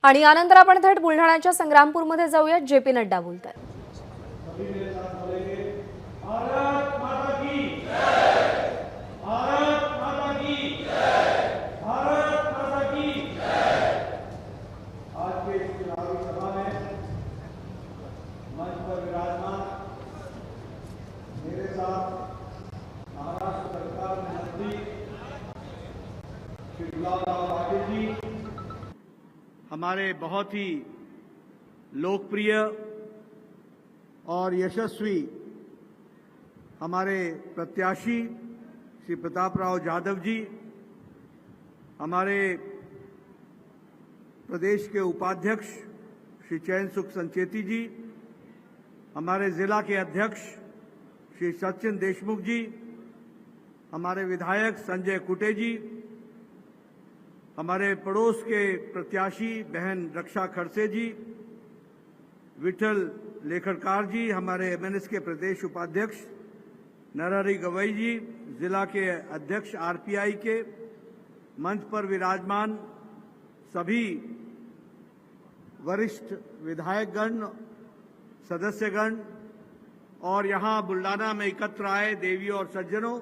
आणि यानंतर आपण थेट बुलढाण्याच्या संग्रामपूरमध्ये जाऊयात. जेपी नड्डा बोलतात. हमारे बहुत ही लोकप्रिय और यशस्वी हमारे प्रत्याशी श्री प्रतापराव जाधव जी, हमारे प्रदेश के उपाध्यक्ष श्री चैन सुख संचेती जी, हमारे जिला के अध्यक्ष श्री सचिन देशमुख जी, हमारे विधायक संजय कुटे जी, हमारे पड़ोस के प्रत्याशी बहन रक्षा खड़से जी, विठल लेखरकार जी, हमारे एमएनएस के प्रदेश उपाध्यक्ष नरहरि गवई जी, जिला के अध्यक्ष आरपीआई के, मंच पर विराजमान सभी वरिष्ठ विधायकगण, सदस्यगण और यहाँ बुल्ढाना में एकत्र आए देवी और सज्जनों,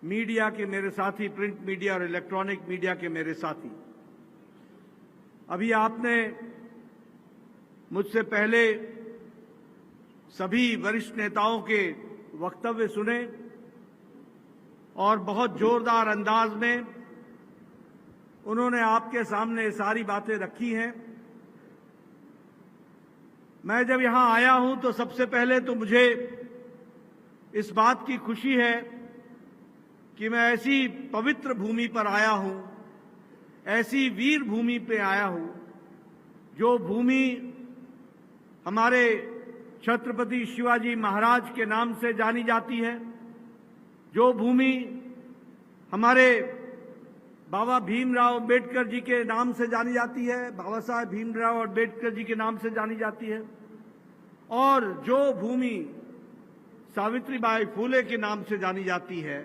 मीडिया के मेरे साथी, प्रिंट मीडिया और इलेक्ट्रॉनिक मीडिया के मेरे साथी, अभी आपने मुझसे पहले सभी वरिष्ठ नेताओं के वक्तव्य सुने और बहुत जोरदार अंदाज में उन्होंने आपके सामने सारी बातें रखी हैं। मैं जब यहां आया हूं तो सबसे पहले तो मुझे इस बात की खुशी है कि मैं ऐसी पवित्र भूमि पर आया हूं, ऐसी वीर भूमि पे आया हूं, जो भूमि हमारे छत्रपति शिवाजी महाराज के नाम से जानी जाती है, जो भूमि हमारे बाबा भीमराव अंबेडकर जी के नाम से जानी जाती है, बाबा साहब भीमराव अंबेडकर जी के नाम से जानी जाती है, और जो भूमि सावित्रीबाई फूले के नाम से जानी जाती है।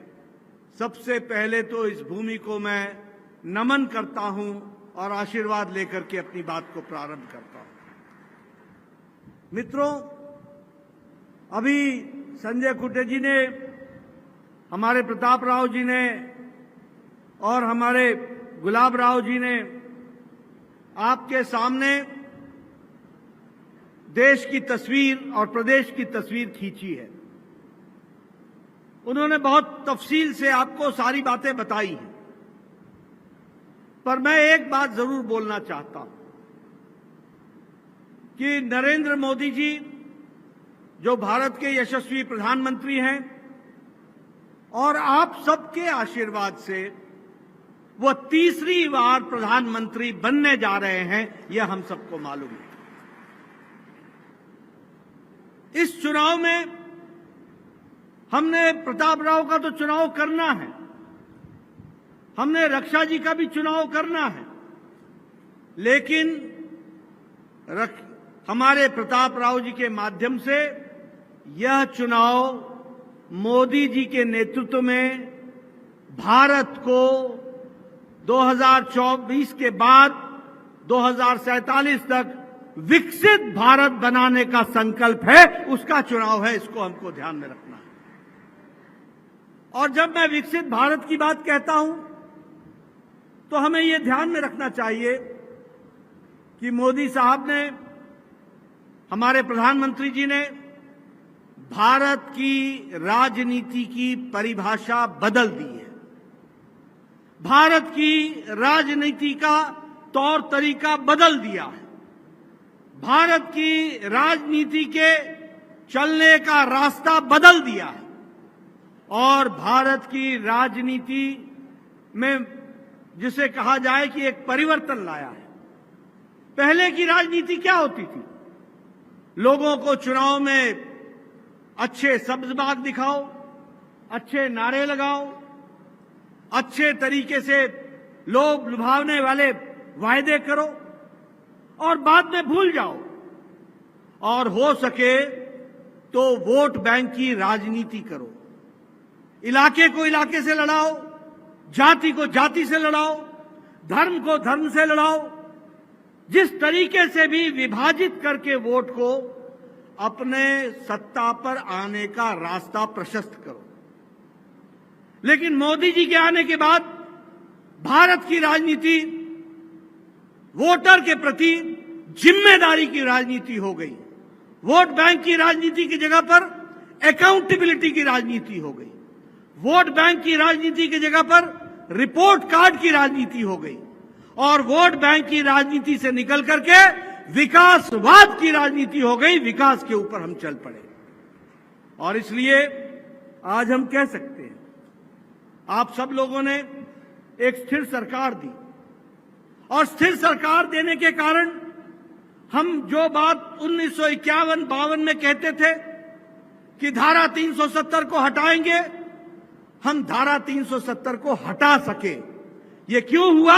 सबसे पहले तो इस भूमि को मैं नमन करता हूं और आशीर्वाद लेकर के अपनी बात को प्रारंभ करता हूं। मित्रों, अभी संजय कुटे जी ने, हमारे प्रताप राव जी ने और हमारे गुलाब राव जी ने आपके सामने देश की तस्वीर और प्रदेश की तस्वीर खींची है। उन्होंने बहुत तफसील से आपको सारी बातें बताई हैं, पर मैं एक बात जरूर बोलना चाहता हूं कि नरेंद्र मोदी जी जो भारत के यशस्वी प्रधानमंत्री हैं और आप सबके आशीर्वाद से वो तीसरी बार प्रधानमंत्री बनने जा रहे हैं, यह हम सबको मालूम है। इस चुनाव में हमने प्रताप राव का तो चुनाव करना है, हमने रक्षा जी का भी चुनाव करना है, लेकिन हमारे प्रताप राव जी के माध्यम से यह चुनाव मोदी जी के नेतृत्व में भारत को 2024 के बाद 2047 तक विकसित भारत बनाने का संकल्प है, उसका चुनाव है। इसको हमको ध्यान में रखना है। और जब मैं विकसित भारत की बात कहता हूं तो हमें यह ध्यान में रखना चाहिए कि मोदी साहब ने, हमारे प्रधानमंत्री जी ने भारत की राजनीति की परिभाषा बदल दी है। भारत की राजनीति का तौर तरीका बदल दिया है। भारत की राजनीति के चलने का रास्ता बदल दिया है और भारत की राजनीति में जिसे कहा जाए कि एक परिवर्तन लाया है। पहले की राजनीति क्या होती थी? लोगों को चुनाव में अच्छे सब्ज़बाग दिखाओ, अच्छे नारे लगाओ, अच्छे तरीके से लोभ लुभावने वाले वायदे करो और बाद में भूल जाओ, और हो सके तो वोट बैंक की राजनीति करो। इलाके को इलाके से लड़ाओ, जाति को जाति से लड़ाओ, धर्म को धर्म से लड़ाओ, जिस तरीके से भी विभाजित करके वोट को अपने सत्ता पर आने का रास्ता प्रशस्त करो। लेकिन मोदी जी के आने के बाद भारत की राजनीति वोटर के प्रति जिम्मेदारी की राजनीति हो गई। वोट बैंक की राजनीति की जगह पर अकाउंटेबिलिटी की राजनीति हो गई। वोट बैंक की राजनीति की जगह पर रिपोर्ट कार्ड की राजनीति हो गई और वोट बैंक की राजनीति से निकल करके विकासवाद की राजनीति हो गई। विकास के ऊपर हम चल पड़े और इसलिए आज हम कह सकते हैं आप सब लोगों ने एक स्थिर सरकार दी और स्थिर सरकार देने के कारण हम जो बात 1951-52 में कहते थे कि धारा 370 को हटाएंगे, हम धारा 370 को हटा सके। ये क्यों हुआ?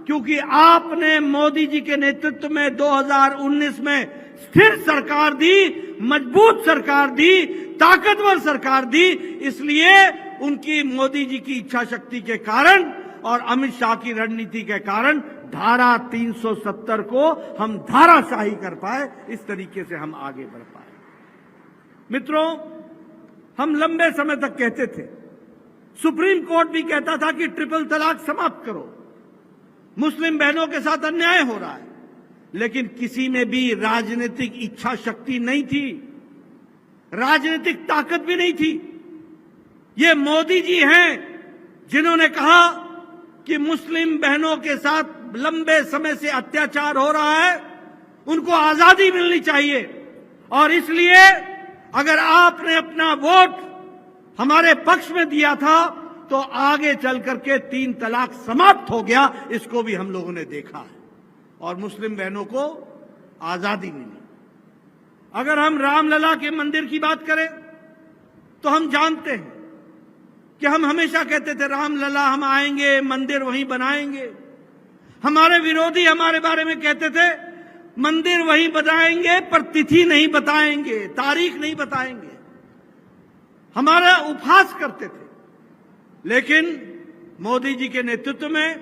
क्योंकि आपने मोदी जी के नेतृत्व में 2019 में स्थिर सरकार दी, मजबूत सरकार दी, ताकतवर सरकार दी। इसलिए उनकी मोदी जी की इच्छा शक्ति के कारण और अमित शाह की रणनीति के कारण धारा 370 को हम धाराशाही कर पाए। इस तरीके से हम आगे बढ़ पाए। मित्रों, हम लंबे समय तक कहते थे, सुप्रीम कोर्ट भी कहता था कि ट्रिपल तलाक समाप्त करो, मुस्लिम बहनों के साथ अन्याय हो रहा है, लेकिन किसी में भी राजनीतिक इच्छा शक्ति नहीं थी, राजनीतिक ताकत भी नहीं थी। ये मोदी जी हैं जिन्होंने कहा कि मुस्लिम बहनों के साथ लंबे समय से अत्याचार हो रहा है, उनको आजादी मिलनी चाहिए और इसलिए अगर आपने अपना वोट हमारे पक्ष में दिया था तो आगे चल करके 3 तलाक समाप्त हो गया। इसको भी हम लोगों ने देखा है और मुस्लिम बहनों को आजादी मिली। अगर हम रामलला के मंदिर की बात करें तो हम जानते हैं कि हम हमेशा कहते थे रामलला हम आएंगे, मंदिर वहीं बनाएंगे। हमारे विरोधी हमारे बारे में कहते थे मंदिर वहीं बनाएंगे पर तिथि नहीं बताएंगे, तारीख नहीं बताएंगे, हमारा उपहास करते थे। लेकिन मोदी जी के नेतृत्व में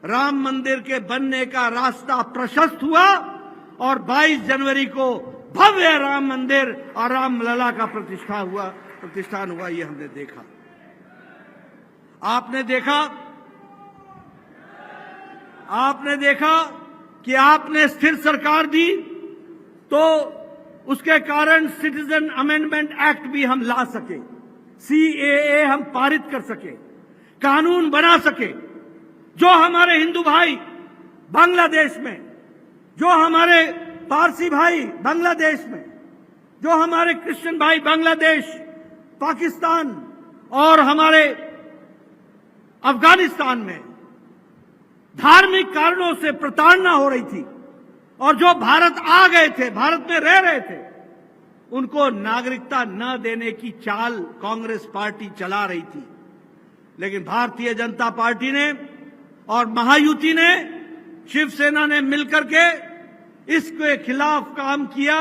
राम मंदिर के बनने का रास्ता प्रशस्त हुआ और 22 जनवरी को भव्य राम मंदिर और रामलला का प्रतिष्ठान हुआ। ये हमने देखा। आपने देखा कि आपने स्थिर सरकार दी तो उसके कारण सिटीजन अमेंडमेंट एक्ट भी हम ला सके, CAA हम पारित कर सके, कानून बना सके। जो हमारे हिंदू भाई बांग्लादेश में, जो हमारे पारसी भाई बांग्लादेश में, जो हमारे क्रिश्चियन भाई बांग्लादेश, पाकिस्तान और हमारे अफगानिस्तान में धार्मिक कारणों से प्रताड़ना हो रही थी और जो भारत आ गए थे, भारत में रह रहे थे, उनको नागरिकता न देने की चाल कांग्रेस पार्टी चला रही थी। लेकिन भारतीय जनता पार्टी ने और महायुति ने, शिवसेना ने मिलकर के इसके खिलाफ काम किया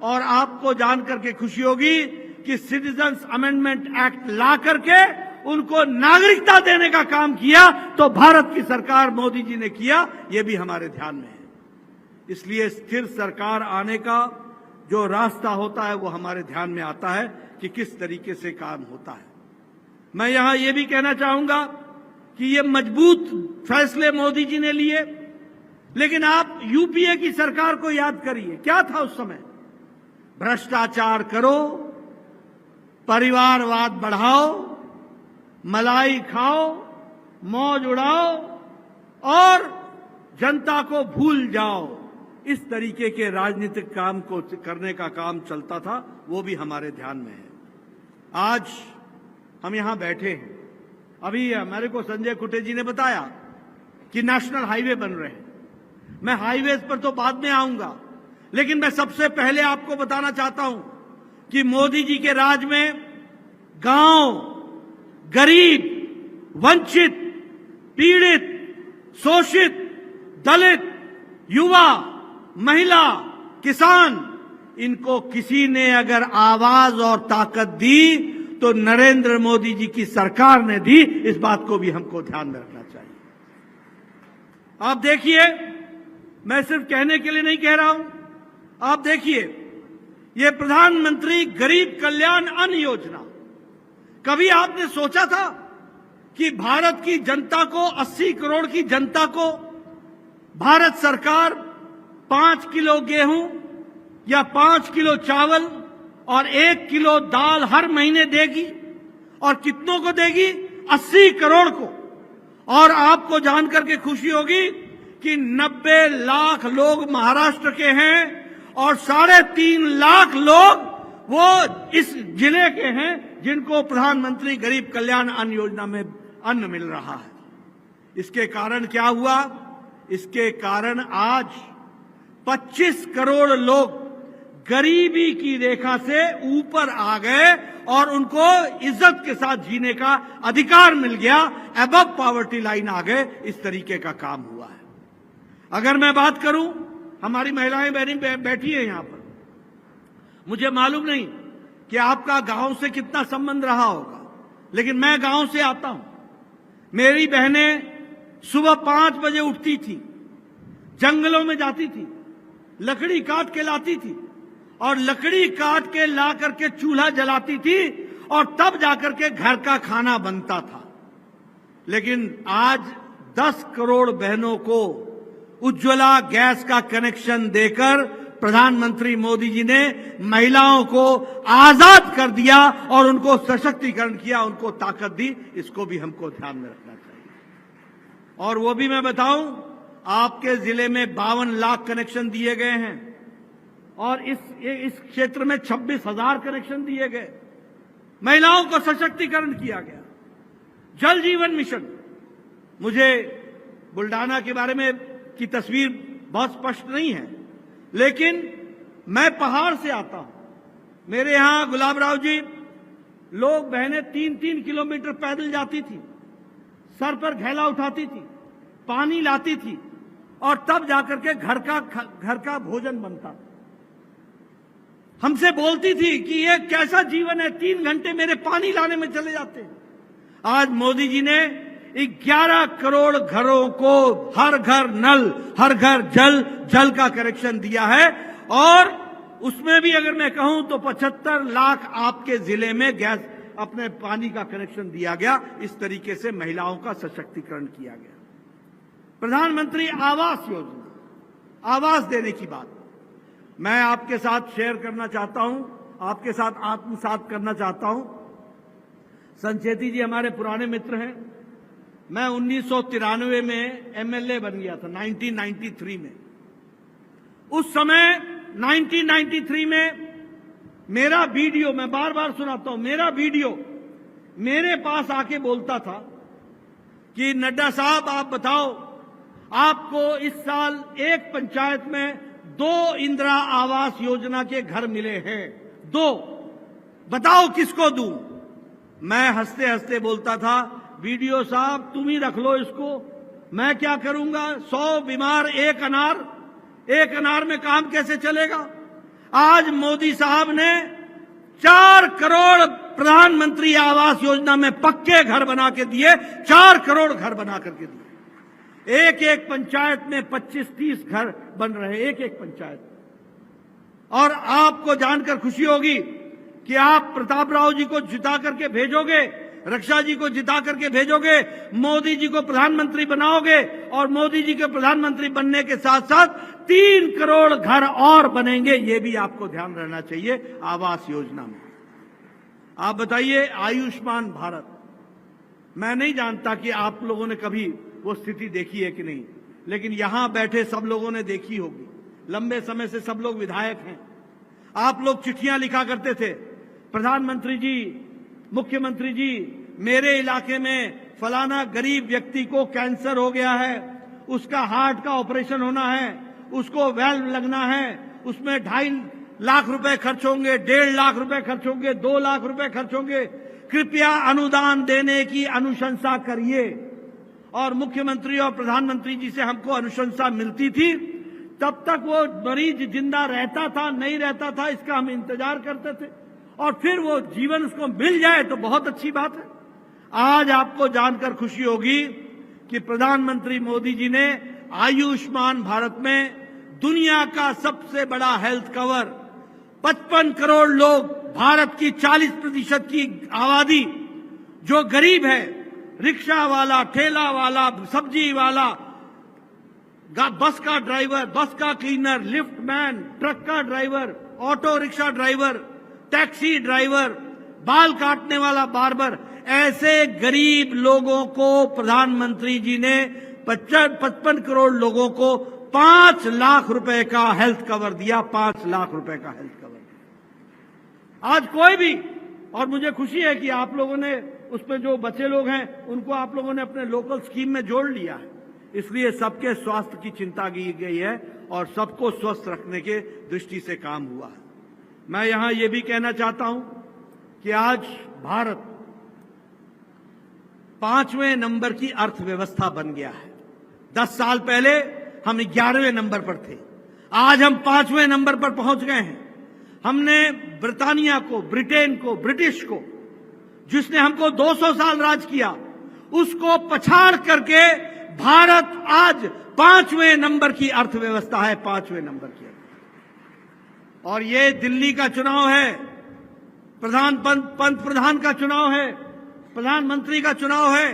और आपको जानकर के खुशी होगी कि सिटीजन्स अमेंडमेंट एक्ट ला करके उनको नागरिकता देने का काम किया। तो भारत की सरकार मोदी जी ने किया, यह भी हमारे ध्यान में है। इसलिए स्थिर सरकार आने का जो रास्ता होता है वो हमारे ध्यान में आता है कि किस तरीके से काम होता है। मैं यहां ये भी कहना चाहूंगा कि ये मजबूत फैसले मोदी जी ने लिए, लेकिन आप यूपीए की सरकार को याद करिए, क्या था उस समय? भ्रष्टाचार करो, परिवारवाद बढ़ाओ, मलाई खाओ, मौज उड़ाओ और जनता को भूल जाओ। इस तरीके के राजनीतिक काम को करने का काम चलता था, वो भी हमारे ध्यान में है। आज हम यहां बैठे हैं, अभी मेरे को संजय कुटे जी ने बताया कि नेशनल हाईवे बन रहे हैं। मैं हाईवेज पर तो बाद में आऊंगा, लेकिन मैं सबसे पहले आपको बताना चाहता हूं कि मोदी जी के राज में गांव, गरीब, वंचित, पीड़ित, शोषित, दलित, युवा, महिला, किसान, इनको किसी ने अगर आवाज और ताकत दी तो नरेंद्र मोदी जी की सरकार ने दी। इस बात को भी हमको ध्यान में रखना चाहिए। आप देखिए, मैं सिर्फ कहने के लिए नहीं कह रहा हूं। आप देखिए, ये प्रधानमंत्री गरीब कल्याण अन्न योजना, कभी आपने सोचा था कि भारत की जनता को, 80 करोड़ की जनता को भारत सरकार 5 किलो गेहूं या 5 किलो चावल और 1 किलो दाल हर महीने देगी? और कितनों को देगी? 80 करोड़ को। और आपको जानकर के खुशी होगी कि 90 लाख लोग महाराष्ट्र के हैं और 3.5 लाख लोग वो इस जिले के हैं जिनको प्रधानमंत्री गरीब कल्याण अन्न योजना में अन्न मिल रहा है। इसके कारण क्या हुआ? इसके कारण आज 25 करोड़ लोग गरीबी की रेखा से ऊपर आ गए और उनको इज्जत के साथ जीने का अधिकार मिल गया, अबव पॉवर्टी लाइन आ गए। इस तरीके का काम हुआ है। अगर मैं बात करूं, हमारी महिलाएं बहनें बैठी हैं यहां पर, मुझे मालूम नहीं कि आपका गांव से कितना संबंध रहा होगा, लेकिन मैं गांव से आता हूं। मेरी बहनें सुबह 5 बजे उठती थी, जंगलों में जाती थी, लकड़ी काट के लाती थी और लकड़ी काट के ला करके चूल्हा जलाती थी और तब जाकर के घर का खाना बनता था। लेकिन आज 10 करोड़ बहनों को उज्ज्वला गैस का कनेक्शन देकर प्रधानमंत्री मोदी जी ने महिलाओं को आजाद कर दिया और उनको सशक्तिकरण किया, उनको ताकत दी। इसको भी हमको ध्यान में रखना चाहिए। और वो भी मैं बताऊं, आपके जिले में 52 लाख कनेक्शन दिए गए हैं और इस क्षेत्र में 26,000 कनेक्शन दिए गए। महिलाओं को सशक्तिकरण किया गया। जल जीवन मिशन, मुझे बुल्डाना के बारे में की तस्वीर बहुत स्पष्ट नहीं है, लेकिन मैं पहाड़ से आता हूं। मेरे यहां गुलाबराव जी, लोग बहनें 3-3 किलोमीटर पैदल जाती थी, सर पर घैला उठाती थी, पानी लाती थी और तब जाकर के घर का भोजन बनता था। हमसे बोलती थी कि ये कैसा जीवन है, 3 घंटे मेरे पानी लाने में चले जाते हैं। आज मोदी जी ने 11 करोड़ घरों को हर घर नल, हर घर जल, जल का कनेक्शन दिया है। और उसमें भी अगर मैं कहूं तो 75 लाख आपके जिले में गैस, अपने पानी का कनेक्शन दिया गया। इस तरीके से महिलाओं का सशक्तिकरण किया गया। प्रधानमंत्री आवास योजना, आवास देने की बात मैं आपके साथ शेयर करना चाहता हूं, आपके साथ आत्मसात करना चाहता हूं। संचेती जी हमारे पुराने मित्र हैं। मैं 1993 में एमएलए बन गया था, 1993 में। उस समय 1993 में मेरा वीडियो, मैं बार बार सुनाता हूं, मेरा वीडियो मेरे पास आके बोलता था कि नड्डा साहब आप बताओ, आपको इस साल एक पंचायत में 2 इंदिरा आवास योजना के घर मिले हैं, 2, बताओ किसको दूं? मैं हंसते हंसते बोलता था, वीडियो साहब तुम ही रख लो इसको, मैं क्या करूंगा? 100 बीमार, 1 अनार, 1 अनार में काम कैसे चलेगा? आज मोदी साहब ने 4 करोड़ प्रधानमंत्री आवास योजना में पक्के घर बना के दिए, 4 करोड़ घर बना करके दिए। एक पंचायत में 25-30 घर बन रहे, एक पंचायत। और आपको जानकर खुशी होगी कि आप प्रताप राव जी को जिता करके भेजोगे, रक्षा जी को जिता करके भेजोगे, मोदी जी को प्रधानमंत्री बनाओगे और मोदी जी के प्रधानमंत्री बनने के साथ साथ 3 करोड़ घर और बनेंगे। ये भी आपको ध्यान रहना चाहिए आवास योजना में। आप बताइए, आयुष्मान भारत, मैं नहीं जानता कि आप लोगों ने कभी वो स्थिति देखी है कि नहीं, लेकिन यहां बैठे सब लोगों ने देखी होगी। लंबे समय से सब लोग विधायक हैं। आप लोग चिट्ठियां लिखा करते थे, प्रधानमंत्री जी, मुख्यमंत्री जी, मेरे इलाके में फलाना गरीब व्यक्ति को कैंसर हो गया है, उसका हार्ट का ऑपरेशन होना है, उसको वेल्व लगना है, उसमें 2.5 लाख रुपए खर्च होंगे, 1.5 लाख रुपए खर्च होंगे, 2 लाख रुपए खर्च होंगे, कृपया अनुदान देने की अनुशंसा करिए। और मुख्यमंत्री और प्रधानमंत्री जी से हमको अनुशंसा मिलती थी। तब तक वो मरीज जिंदा रहता था, नहीं रहता था, इसका हम इंतजार करते थे और फिर वो जीवन उसको मिल जाए तो बहुत अच्छी बात है। आज आपको जानकर खुशी होगी कि प्रधानमंत्री मोदी जी ने आयुष्मान भारत में दुनिया का सबसे बड़ा हेल्थ कवर, 55 करोड़ लोग, भारत की 40% की आबादी जो गरीब है, रिक्शा वाला, ठेला वाला, सब्जी वाला, बस का ड्राइवर, बस का क्लीनर, लिफ्ट मैन, ट्रक का driver, auto rickshaw driver, taxi driver, बाल काटने वाला बार्बर, ऐसे गरीब लोगों को प्रधानमंत्री जी ने 55 करोड़ लोगों को 5 लाख रुपए का हेल्थ कवर दिया। 5 लाख रुपए का हेल्थ कवर दिया। आज कोई भी, और मुझे खुशी है कि आप लोगों ने उसमें जो बचे लोग हैं उनको आप लोगों ने अपने लोकल स्कीम में जोड़ लिया है, इसलिए सबके स्वास्थ्य की चिंता की गई है और सबको स्वस्थ रखने के दृष्टि से काम हुआ है। मैं यहां ये भी कहना चाहता हूं कि आज भारत 5वें नंबर की अर्थव्यवस्था बन गया है। 10 साल पहले हम 11वें नंबर पर थे, आज हम 5वें नंबर पर पहुंच गए हैं। हमने ब्रिटानिया को, ब्रिटेन को, ब्रिटिश को, जिसने हमको 200 साल राज किया, उसको पछाड़ करके भारत आज 5वें नंबर की अर्थव्यवस्था है। 5वें नंबर की। और ये दिल्ली का चुनाव है, पंत प्रधान का चुनाव है, प्रधानमंत्री का चुनाव है।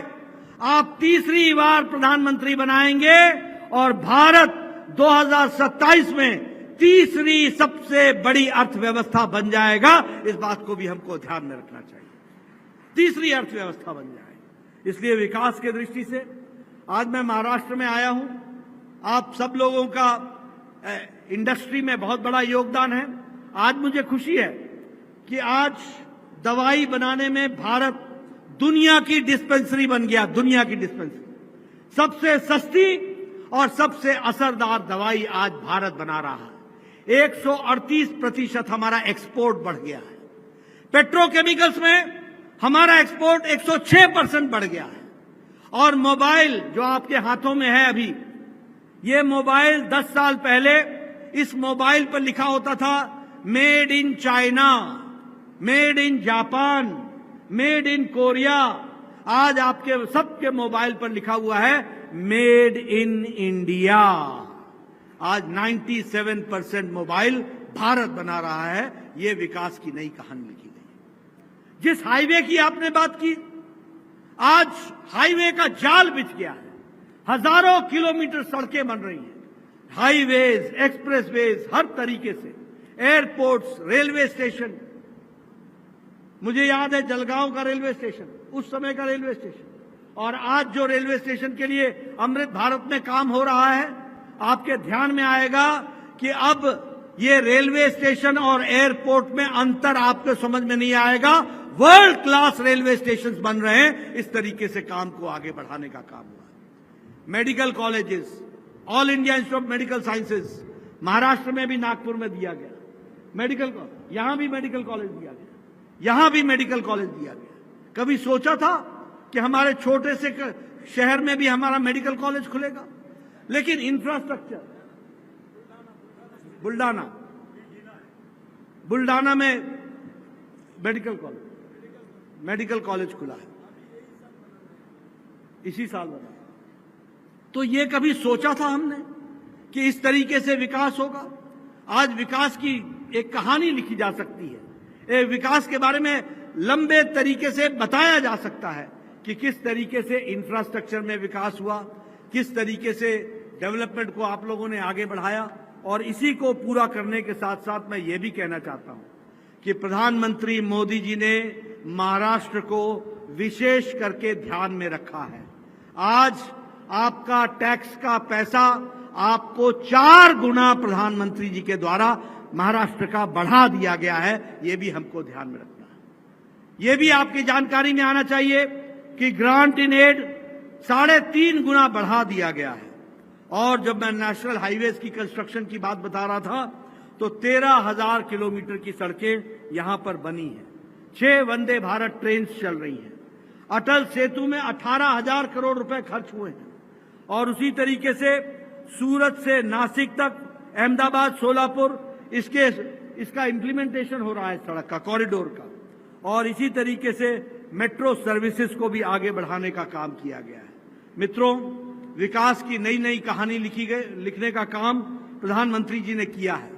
आप तीसरी बार प्रधानमंत्री बनाएंगे और भारत 2027 में तीसरी सबसे बड़ी अर्थव्यवस्था बन जाएगा। इस बात को भी हमको ध्यान में रखना चाहिए। तीसरी अर्थव्यवस्था बन जाएगी। इसलिए विकास के दृष्टि से आज मैं महाराष्ट्र में आया हूं। आप सब लोगों का इंडस्ट्री में बहुत बड़ा योगदान है। आज मुझे खुशी है कि आज दवाई बनाने में भारत दुनिया की डिस्पेंसरी बन गया। दुनिया की डिस्पेंसरी, सबसे सस्ती और सबसे असरदार दवाई आज भारत बना रहा है। 138% हमारा एक्सपोर्ट बढ़ गया है। पेट्रोकेमिकल्स में हमारा एक्सपोर्ट 106% बढ़ गया है। और मोबाइल जो आपके हाथों में है अभी, ये मोबाइल 10 साल पहले इस मोबाइल पर लिखा होता था made in China, made in Japan, made in Korea. आज आपके सबके मोबाइल पर लिखा हुआ है मेड इन इंडिया। आज 97% मोबाइल भारत बना रहा है। ये विकास की नई कहानी लिखी गई। जिस हाईवे की आपने बात की, आज हाईवे का जाल बिछ गया है। हजारों किलोमीटर सड़कें बन रही हैं, हाईवेज, एक्सप्रेसवेज, हर तरीके से, एयरपोर्ट्स, रेलवे स्टेशन। मुझे याद है जलगांव का रेलवे स्टेशन, उस समय का रेलवे स्टेशन, और आज जो रेलवे स्टेशन के लिए अमृत भारत में काम हो रहा है, आपके ध्यान में आएगा कि अब ये रेलवे स्टेशन और एयरपोर्ट में अंतर आपको समझ में नहीं आएगा। वर्ल्ड क्लास रेलवे स्टेशन बन रहे हैं। इस तरीके से काम को आगे बढ़ाने का काम हुआ। Medical colleges, all India institute of medical sciences Maharashtra में भी, नागपुर में दिया गया मेडिकल, यहां भी मेडिकल कॉलेज दिया गया, यहां भी मेडिकल कॉलेज दिया गया। कभी सोचा था कि हमारे छोटे से शहर में भी हमारा मेडिकल कॉलेज खुलेगा? लेकिन इंफ्रास्ट्रक्चर, बुल्डाना में मेडिकल कॉलेज खुला है, इसी साल बना। तो ये कभी सोचा था हमने कि इस तरीके से विकास होगा? आज विकास की एक कहानी लिखी जा सकती है। विकास के बारे में लंबे तरीके से बताया जा सकता है कि किस तरीके से इंफ्रास्ट्रक्चर में विकास हुआ, किस तरीके से डेवलपमेंट को आप लोगों ने आगे बढ़ाया। और इसी को पूरा करने के साथ साथ मैं ये भी कहना चाहता हूं कि प्रधानमंत्री मोदी जी ने महाराष्ट्र को विशेष करके ध्यान में रखा है। आज आपका टैक्स का पैसा आपको 4 गुना प्रधानमंत्री जी के द्वारा महाराष्ट्र का बढ़ा दिया गया है। ये भी हमको ध्यान में रखना है। ये भी आपकी जानकारी में आना चाहिए कि ग्रांट इन एड 3.5 गुना बढ़ा दिया गया है। और जब मैं नेशनल हाईवेज की कंस्ट्रक्शन की बात बता रहा था तो 13,000 किलोमीटर की सड़कें यहां पर बनी हैं। 6 वंदे भारत ट्रेन चल रही हैं। अटल सेतु में 18,000 करोड़ रुपए खर्च हुए हैं। और उसी तरीके से सूरत से नासिक तक, अहमदाबाद, सोलापुर, इसका इंप्लीमेंटेशन हो रहा है, सड़क का, कॉरिडोर का। और इसी तरीके से मेट्रो सर्विसेज को भी आगे बढ़ाने का काम किया गया है। मित्रों, विकास की नई नई कहानी लिखने का काम प्रधानमंत्री जी ने किया है।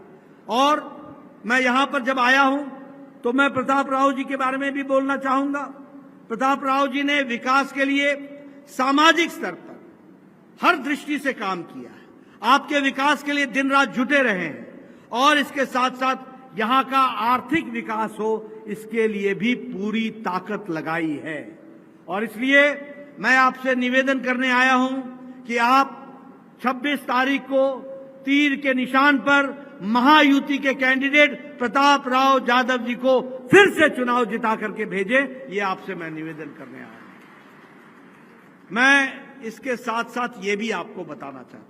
और मैं यहां पर जब आया हूं तो मैं प्रताप राव जी के बारे में भी बोलना चाहूंगा। प्रताप राव जी ने विकास के लिए सामाजिक स्तर पर हर दृष्टि से काम किया है। आपके विकास के लिए दिन रात जुटे रहे हैं और इसके साथ साथ यहां का आर्थिक विकास हो, इसके लिए भी पूरी ताकत लगाई है। और इसलिए मैं आपसे निवेदन करने आया हूं कि आप 26 तारीख को तीर के निशान पर महायुति के कैंडिडेट प्रताप राव जाधव जी को फिर से चुनाव जिता करके भेजें, ये आपसे मैं निवेदन करने आया हूं। मैं इसके साथ साथ ये भी आपको बताना चाहता हूं,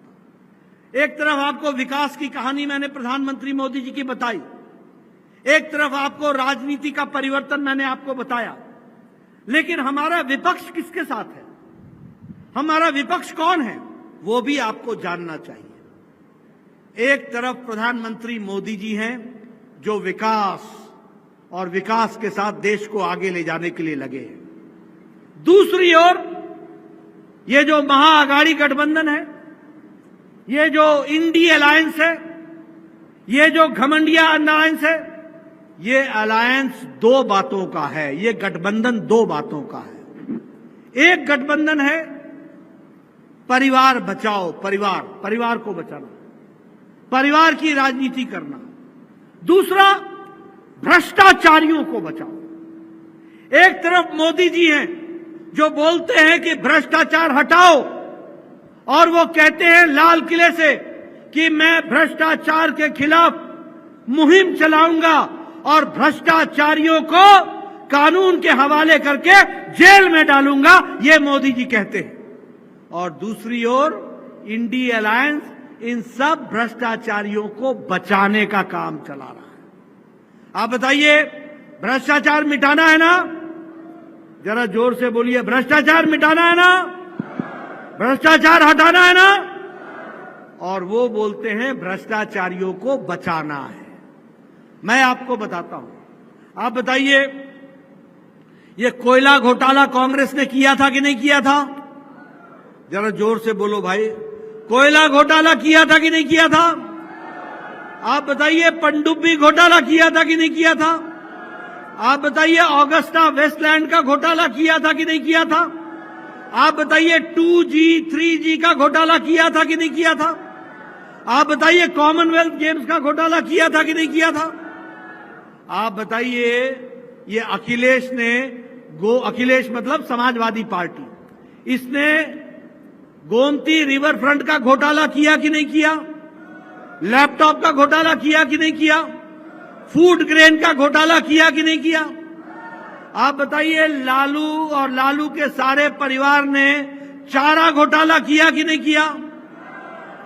एक तरफ आपको विकास की कहानी मैंने प्रधानमंत्री मोदी जी की बताई, एक तरफ आपको राजनीति का परिवर्तन मैंने आपको बताया, लेकिन हमारा विपक्ष किसके साथ है, हमारा विपक्ष कौन है, वो भी आपको जानना चाहिए। एक तरफ प्रधानमंत्री मोदी जी हैं जो विकास और विकास के साथ देश को आगे ले जाने के लिए लगे हैं, दूसरी ओर ये जो महाअघाड़ी गठबंधन है, ये जो इंडी अलायंस है, ये जो घमंडिया अलायंस है, ये अलायंस दो बातों का है, ये गठबंधन दो बातों का है। एक गठबंधन है परिवार बचाओ, परिवार को बचाना, परिवार की राजनीति करना, दूसरा भ्रष्टाचारियों को बचाओ। एक तरफ मोदी जी हैं जो बोलते हैं कि भ्रष्टाचार हटाओ, और वो कहते हैं लाल किले से कि मैं भ्रष्टाचार के खिलाफ मुहिम चलाऊंगा और भ्रष्टाचारियों को कानून के हवाले करके जेल में डालूंगा, ये मोदी जी कहते हैं। और दूसरी ओर इंडी अलायंस इन सब भ्रष्टाचारियों को बचाने का काम चला रहा है। आप बताइए, भ्रष्टाचार मिटाना है ना? जरा जोर से बोलिए, भ्रष्टाचार मिटाना है ना? भ्रष्टाचार हटाना है ना? और वो बोलते हैं भ्रष्टाचारियों को बचाना है। मैं आपको बताता हूं, आप बताइए, ये कोयला घोटाला कांग्रेस ने किया था कि नहीं किया था? जरा जोर से बोलो भाई, कोयला घोटाला किया था कि नहीं किया था? आप बताइए, पनडुब्बी घोटाला किया था कि नहीं किया था? आप बताइए, ऑगस्टा वेस्टलैंड का घोटाला किया था कि नहीं किया था? आप बताइए, 2G 3G का घोटाला किया था कि नहीं किया था? आप बताइए, कॉमनवेल्थ गेम्स का घोटाला किया था कि नहीं किया था? आप बताइए, ये अखिलेश मतलब समाजवादी पार्टी, इसने गोमती रिवर फ्रंट का घोटाला किया कि नहीं किया? लैपटॉप का घोटाला किया कि नहीं किया? फूड ग्रेन का घोटाला किया कि नहीं किया? आप बताइए, लालू और लालू के सारे परिवार ने चारा घोटाला किया कि नहीं किया?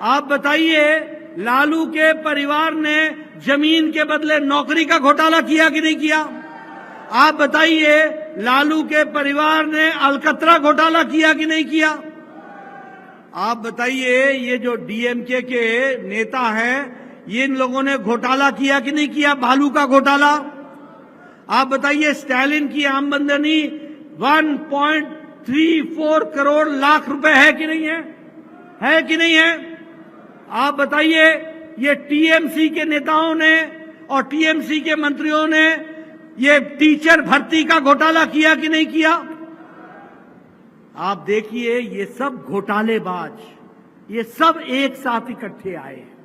आप बताइए, लालू के परिवार ने जमीन के बदले नौकरी का घोटाला किया कि नहीं किया? आप बताइए, लालू के परिवार ने अलकतरा घोटाला किया कि नहीं किया? आप बताइए, ये जो डीएमके के नेता हैं, ये इन लोगों ने घोटाला किया कि नहीं किया, बालू का घोटाला? आप बताइए, स्टालिन की आमदनी 1.34 करोड़ लाख रुपए है कि नहीं है? है कि नहीं है? आप बताइए, ये टीएमसी के नेताओं ने और टीएमसी के मंत्रियों ने ये टीचर भर्ती का घोटाला किया कि नहीं किया? आप देखिए, ये सब घोटालेबाज, ये सब एक साथ इकट्ठे आए हैं।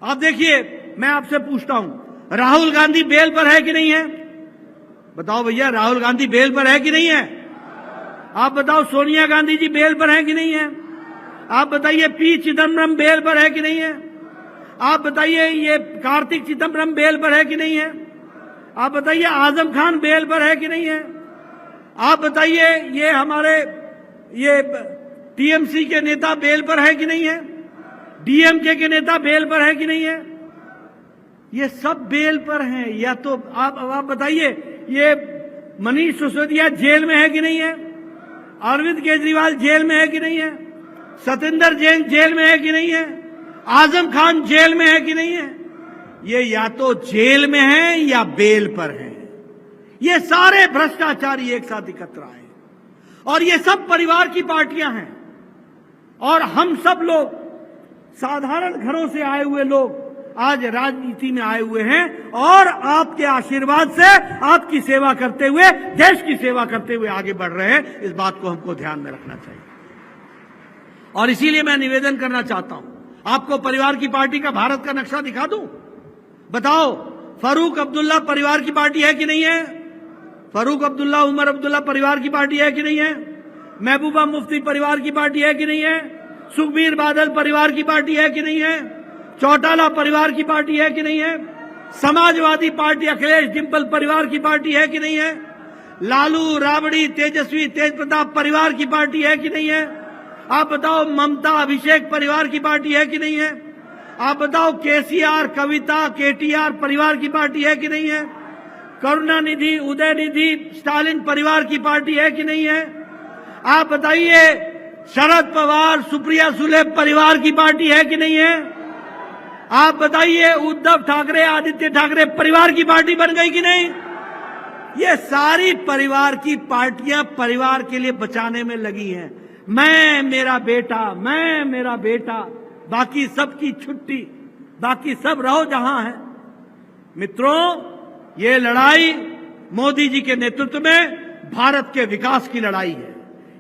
आप देखिए, मैं आपसे पूछता हूं, राहुल गांधी बेल पर है कि नहीं है? बताओ भैया, राहुल गांधी बेल पर है कि नहीं है? आप बताओ, सोनिया गांधी जी बेल पर है कि नहीं है? आप बताइए, पी चिदम्बरम बेल पर है कि नहीं है? आप बताइए, ये कार्तिक चिदम्बरम बेल पर है कि नहीं है? आप बताइए, आजम खान बेल पर है कि नहीं है? आप बताइए, ये हमारे ये टीएमसी के नेता बेल पर है कि नहीं है? डीएमके के नेता बेल पर है कि नहीं है? ये सब बेल पर हैं। या तो आप बताइए, ये मनीष सिसोदिया जेल में है कि नहीं है? अरविंद केजरीवाल जेल में है कि नहीं है? सतेंद्र जैन जेल में है कि नहीं है? आजम खान जेल में है कि नहीं है? ये या तो जेल में है या बेल पर है। ये सारे भ्रष्टाचारी एक साथ एकत्र आए और ये सब परिवार की पार्टियां हैं। और हम सब लोग साधारण घरों से आए हुए लोग आज राजनीति में आए हुए हैं और आपके आशीर्वाद से आपकी सेवा करते हुए, देश की सेवा करते हुए आगे बढ़ रहे हैं। इस बात को हमको ध्यान में रखना चाहिए और इसीलिए मैं निवेदन करना चाहता हूं, आपको परिवार की पार्टी का भारत का नक्शा दिखा दूं। बताओ, फारूक अब्दुल्ला परिवार की पार्टी है कि नहीं है? फारूक अब्दुल्ला, उमर अब्दुल्ला परिवार की पार्टी है कि नहीं है? महबूबा मुफ्ती परिवार की पार्टी है कि नहीं है? सुखबीर बादल परिवार की पार्टी है कि नहीं है? चौटाला परिवार की पार्टी है कि नहीं है? समाजवादी पार्टी अखिलेश डिंपल परिवार की पार्टी है कि नहीं है? लालू, राबड़ी, तेजस्वी, तेजप्रताप परिवार की पार्टी है कि नहीं है? आप बताओ, ममता, अभिषेक परिवार की पार्टी है कि नहीं है? आप बताओ, केसीआर, कविता, केटीआर परिवार की पार्टी है कि नहीं है? करुणानिधि, उदयनिधि, स्टालिन परिवार की पार्टी है कि नहीं है? आप बताइए, शरद पवार, सुप्रिया सुले परिवार की पार्टी है कि नहीं है? आप बताइए, उद्धव ठाकरे, आदित्य ठाकरे परिवार की पार्टी बन गई कि नहीं? ये सारी परिवार की पार्टियां परिवार के लिए बचाने में लगी हैं। मैं मेरा बेटा, बाकी सबकी छुट्टी, बाकी सब रहो जहां है। मित्रों, ये लड़ाई मोदी जी के नेतृत्व में भारत के विकास की लड़ाई है।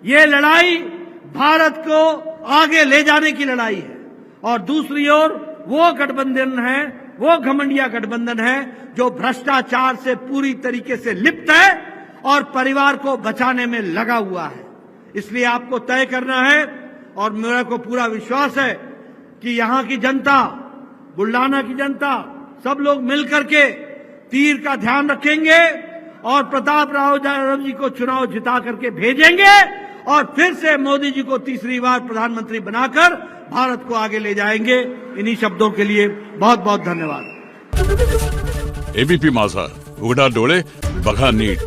ये लड़ाई भारत को आगे ले जाने की लड़ाई है। और दूसरी ओर वो गठबंधन है, वो घमंडिया गठबंधन है जो भ्रष्टाचार से पूरी तरीके से लिप्त है और परिवार को बचाने में लगा हुआ है। इसलिए आपको तय करना है और मेरे को पूरा विश्वास है कि यहां की जनता, बुल्डाना की जनता, सब लोग मिलकर के तीर का ध्यान रखेंगे और प्रताप राव यादव जी को चुनाव जिता करके भेजेंगे और फिर से मोदी जी को तीसरी बार प्रधानमंत्री बनाकर भारत को आगे ले जाएंगे। इन्हीं शब्दों के लिए बहुत बहुत धन्यवाद। एबीपी माझा, उघडा डोळे बघा नीट।